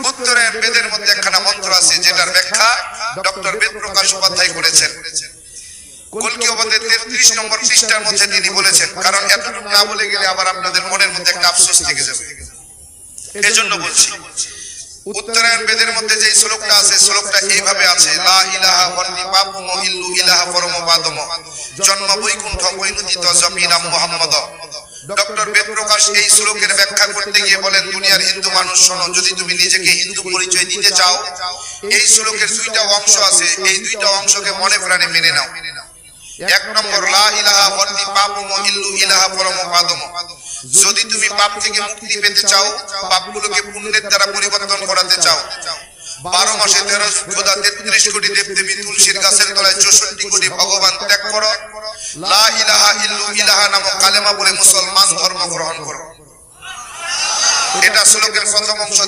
উত্তরায়ণ বেদের মধ্যে একখানা মন্ত্র আছে যেটার ব্যাখ্যা ডক্টর বেদপ্রকাশ উপাধ্যায় করেছেন। কল্কি অবতারের 33 নম্বর পৃষ্ঠার মধ্যে তিনি বলেছেন, কারণ এতটুকু না বলে গেলে আবার আপনাদের মনের মধ্যে একটা আফসোস থেকে যাবে, এজন্য বলছি। উত্তরায়ণ বেদের মধ্যে যে শ্লোকটা আছে, শ্লোকটা এইভাবে আছে, লা ইলাহা ওয়ান্নি পাপম ইল্লু ইলাহা পরম পাদম জন্ম বৈকুণ্ঠ বৈনুদিত জপি নাম মুহাম্মদ। ডক্টর বেদপ্রকাশ এই শ্লোকের ব্যাখ্যা করতে গিয়ে বলেন, দুনিয়ার হিন্দু মানুষ শোনো, যদি তুমি নিজেকে হিন্দু পরিচয় দিতে চাও, এই শ্লোকের দুইটা অংশ আছে, এই দুইটা অংশকে মনে প্রাণে মেনে নাও। এক নম্বর, লা ইলাহা ওয়ান্নি পাপম ইল্লু ইলাহা পরম পাদম। যদি তুমি পাপ থেকে মুক্তি পেতে চাও, পাপগুলোকে পুণ্যের দ্বারা পরিবর্তন করাতে চাও, 12 মাসে 13 খোদা 33 কোটি দেবদেবী তুলসীর গাছের তলায় 64 কোটি ভগবান ত্যাগ করো, লা ইলাহা ইল্লু ইলাহা নামক কালেমা বলে মুসলমান ধর্ম গ্রহণ করো। এটা শ্লোকের প্রথম অংশ।